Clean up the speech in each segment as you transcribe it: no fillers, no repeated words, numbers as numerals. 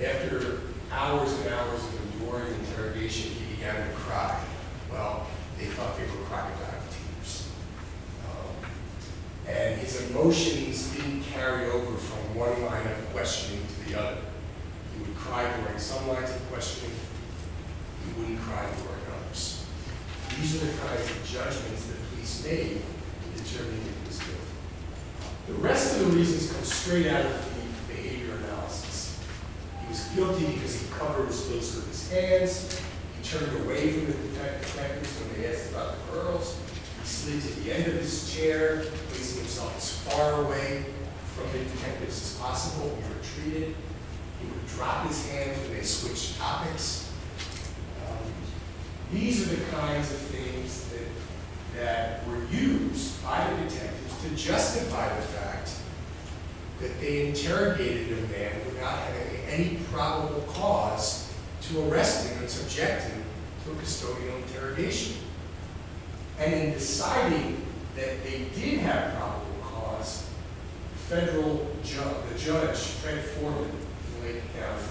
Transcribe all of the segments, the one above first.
After hours and hours of enduring interrogation, he began to cry. Well, they thought they were crocodile tears. And his emotions didn't carry over from one line of questioning to the other. He would cry during some lines of questioning, he wouldn't cry during others. These are the kinds of judgments that police made to determine if he was guilty. The rest of the reasons come straight out of the behavior analysis. He was guilty because he covered his face with his hands, he turned away from the detectives when they asked about the girls, he slid to the end of his chair, placing himself as far away from the detectives as possible when he retreated. He would drop his hands when they switched topics. These are the kinds of things that were used by the detectives to justify the fact that they interrogated a man without having any probable cause to arrest him and subject him to a custodial interrogation. And in deciding that they did have probable cause, the judge, Fred Foreman in Lake County,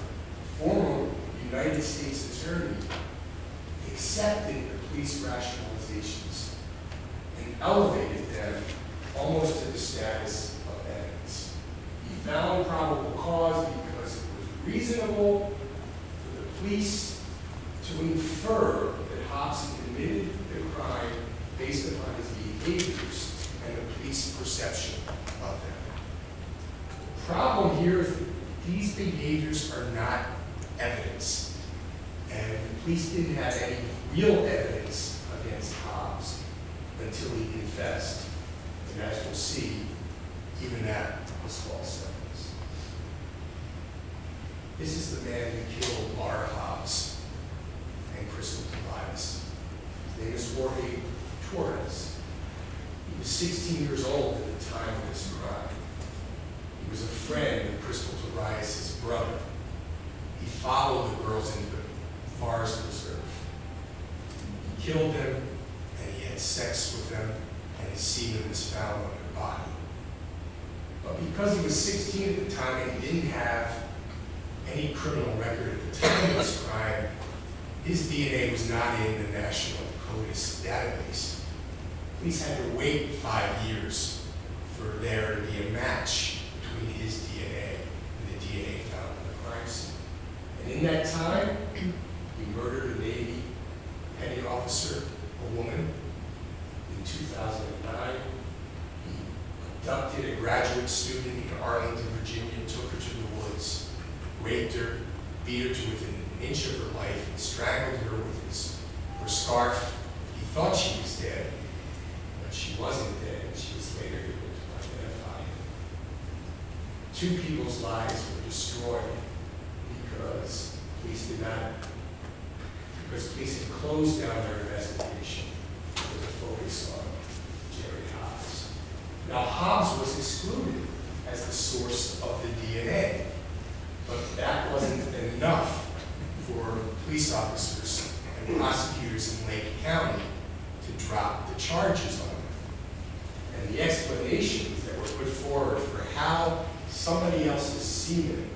former United States Attorney, accepted the police rationalizations and elevated them almost to the status of evidence. He found probable cause because it was reasonable for the police to infer that Hobson committed the crime based upon his behaviors and the police perception of them. The problem here is that these behaviors are not evidence. And the police didn't have any real evidence against Hobbs until he confessed. And as we'll see, even that was false evidence. This is the man who killed Laura Hobbs and Crystal Tobias. His name is Jorge Torres. He was 16 years old at the time of this crime. He was a friend of Crystal Tobias' brother. He followed the girls into the forest reserve. He killed them, and he had sex with them, and his semen was found on their body. But because he was 16 at the time and he didn't have any criminal record at the time of this crime, his DNA was not in the National CODIS database. Police had to wait 5 years for there to be a match between his DNA and the DNA found in the crime scene. And in that time, he murdered a Navy petty officer, a woman, in 2009. He abducted a graduate student in Arlington, Virginia, took her to the woods, raped her, beat her to within an inch of her life, and strangled her with her scarf. He thought she was dead, but she wasn't dead, and she was later able to identify him. 2 people's lives were destroyed because police had closed down their investigation with a focus on Jerry Hobbs. Now, Hobbs was excluded as the source of the DNA, but that wasn't enough for police officers and prosecutors in Lake County to drop the charges on him. And the explanations that were put forward for how somebody else's semen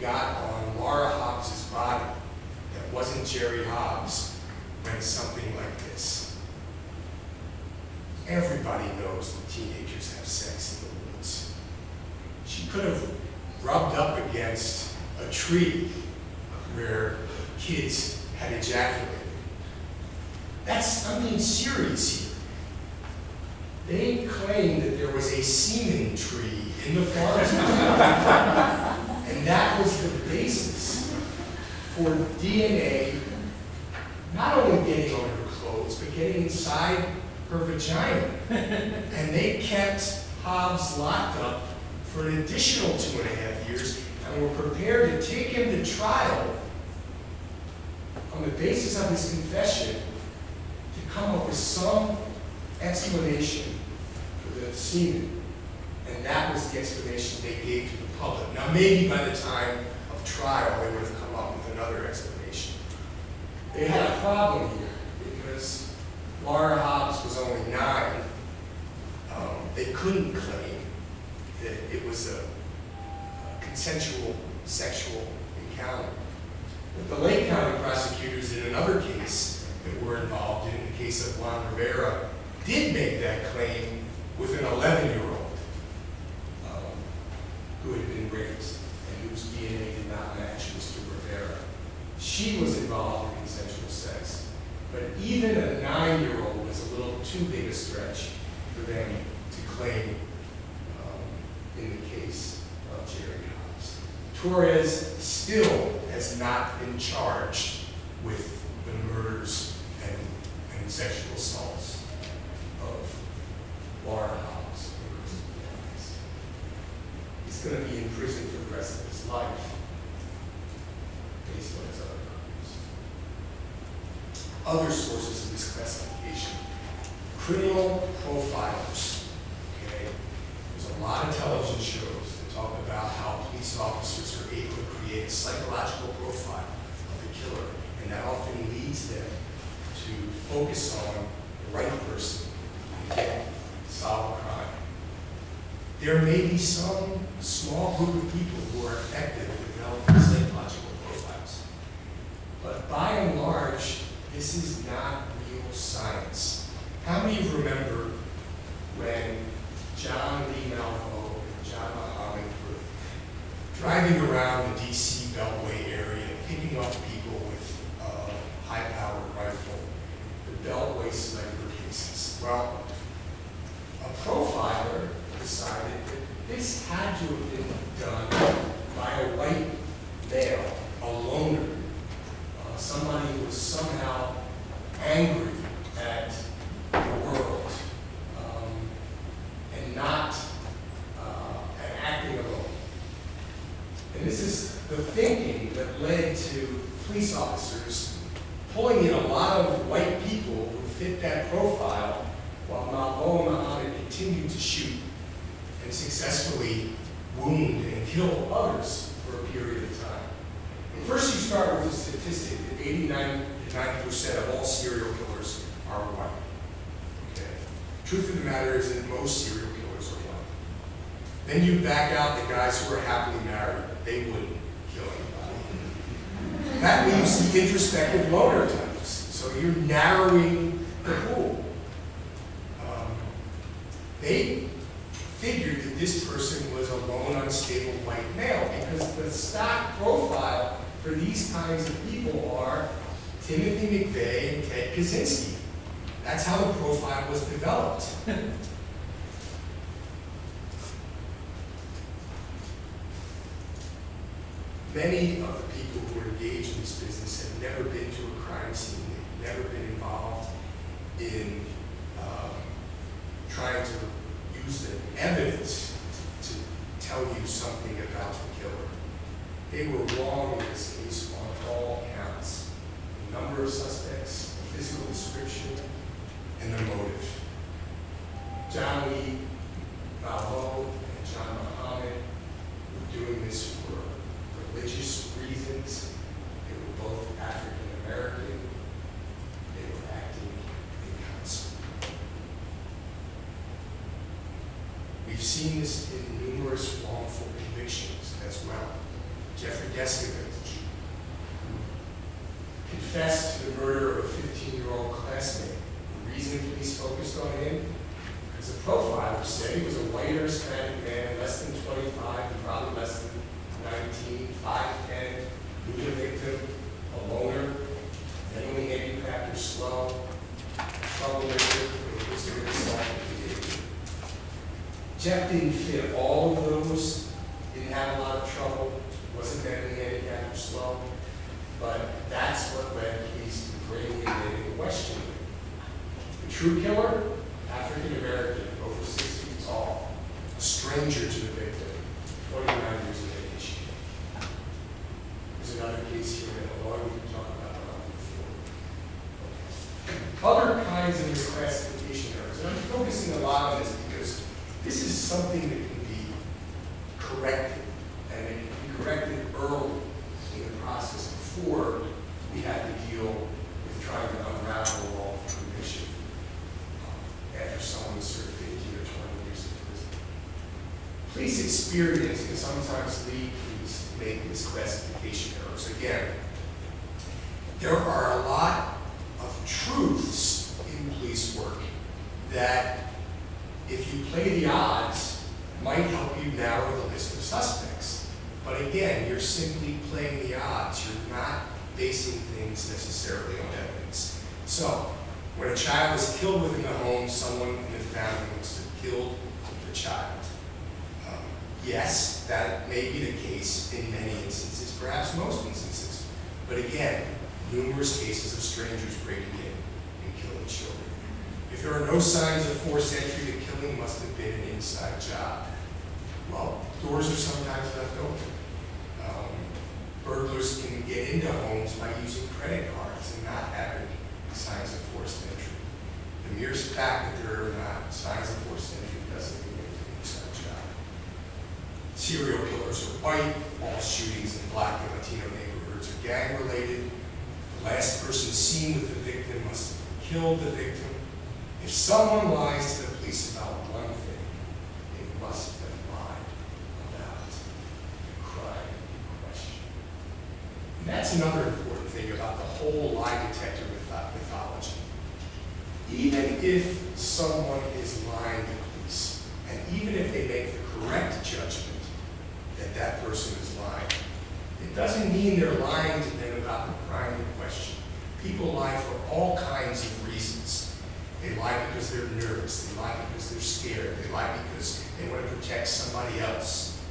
got on Laura Hobbs' body that wasn't Jerry Hobbs went something like this. Everybody knows that teenagers have sex in the woods. She could have rubbed up against a tree where kids had ejaculated. I'm being serious here. They claimed that there was a semen tree in the forest. And that was the basis for DNA not only getting on her clothes, but getting inside her vagina. And they kept Hobbs locked up for an additional 2.5 years and were prepared to take him to trial on the basis of his confession to come up with some explanation for the semen. And that was the explanation they gave to the public. Now, maybe by the time of trial, they would have come up with another explanation. They had a problem here because Laura Hobbs was only 9. They couldn't claim that it was a consensual sexual County. But the Lake County prosecutors in another case that were involved in the case of Juan Rivera, did make that claim with an 11-year-old who had been raped and whose DNA did not match Mr. Rivera. She was involved in consensual sex. But even a 9-year-old was a little too big a stretch for them to claim in the case of Jerry Hobbs. Torres still has not been charged with the murders and sexual assaults of Laura Hobbs and Kristen Torres. He's going to be in prison for the rest of his life based on his other crimes. Other sources of this classification: criminal profilers. Okay, there's a lot of television shows that talk about how police officers are able to create a psychological profile of the killer, and that often leads them to focus on the right person and get solve a crime. There may be some small group of people who are effective at developing psychological profiles, but by and large, this is not real science. How many of you remember when John Lee Malvo and John Muhammad were driving around the DC Beltway area, picking up people with a high-powered rifle, the Beltway sniper cases? Well, a profiler decided that this had to have been done by a white male, a loner, somebody who was somehow angry at the world and not and acting alone. And this is the thinking that led to police officers pulling in a lot of white people who fit that profile, while Malvo and Muhammad continued to shoot and successfully wound and kill others for a period of time. And first you start with the statistic that 89 to 90% of all serial killers are white. Okay. Truth of the matter is that most serial killers are white. Then you back out the guys who are happily married. They wouldn't kill anybody. That leaves the introspective loner types. So you're narrowing the pool. They figured that this person was a lone, unstable white male because the stock profile for these kinds of people are Timothy McVeigh and Ted Kaczynski. That's how the profile was developed. Many of the people who are engaged in this business have never been to a crime scene. They've never been involved in trying to use the evidence to tell you something about the killer. They were wrong in this case on all counts. The number of suspects, the physical description, and the motive. John Lee Malvo and John Muhammad were doing this for religious reasons. They were both African American. They were acting in concert. We've seen this in numerous wrongful convictions as well. Jeffrey Descovich, who confessed to the murder of a 15-year-old classmate. The reason police focused on him, because the profiler said he was a white or Hispanic man, less than 25, and probably less than 19, 5'10", who was a victim, a loner, mentally handicapped or slow, a troublemaker, who was doing assaultive behavior. Jeff didn't fit all of those, didn't have a lot of trouble, wasn't mentally handicapped or slow, but that's what led police to bring him in and question him. The true killer, African American, over 6 feet tall, a stranger to the victim, 29 years of age. There's another case here in Illinois we can talk about before. Other kinds of misclassification errors, and I'm focusing a lot on this because this is something that can be corrected, and it can be corrected early in the process before we have to deal with trying to unravel a wrongful conviction after someone served 15 or 20 years in prison. Police these experiences can sometimes lead police to make misclassification errors. Again, there are a lot of truths in police work that, if you play the odds, might help you narrow the list of suspects. But again, you're simply playing the odds. You're not basing things necessarily on evidence. So, when a child is killed within the home, someone in the family must have killed the child. Yes, that may be the case in many instances, perhaps most instances. But again, numerous cases of strangers breaking in and killing children. If there are no signs of forced entry, the killing must have been an inside job. Well, doors are sometimes left open. Burglars can get into homes by using credit cards and not having signs of forced entry. The mere fact that there are not signs of forced entry doesn't mean it's an inside job. Serial killers are white. All shootings in Black and Latino neighborhoods are gang-related. The last person seen with the victim must have killed the victim. If someone lies to the police about one thing, they must have lied about the crime in question. And that's another important thing about the whole lie detector mythology. Even if someone is lying to police, and even if they make the correct judgment that that person is lying, it doesn't mean they're lying to them about the crime in question. People lie for all kinds of reasons. They lie because they're nervous. They lie because they're scared. They lie because they want to protect somebody else.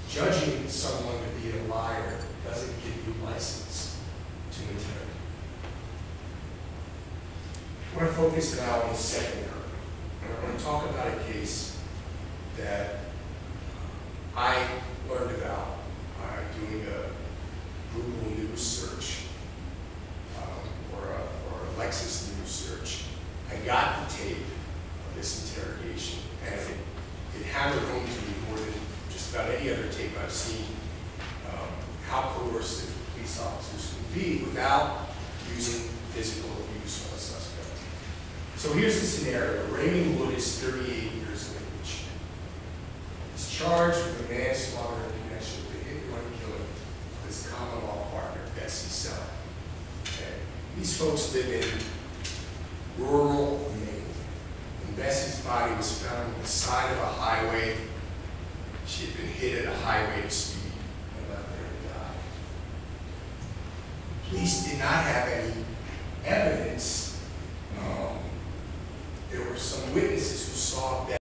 Judging someone to be a liar doesn't give you license to interrogate. I want to focus now on the second hurdle. And I want to talk about a case that I learned about by doing a Google News search or a Lexis News search. I got the tape of this interrogation, and it hammered home to me more than just about any other tape I've seen how coercive police officers can be without using physical abuse on a suspect. So here's the scenario. Raymond Wood is 38 years of age. He's charged with a manslaughter in connection with the hit-and-run killing of his common law partner, Bessie Sell. Okay. These folks live in rural Maine. And Bessie's body was found on the side of a highway. She had been hit at a high rate of speed and left there to die. Police did not have any evidence. There were some witnesses who saw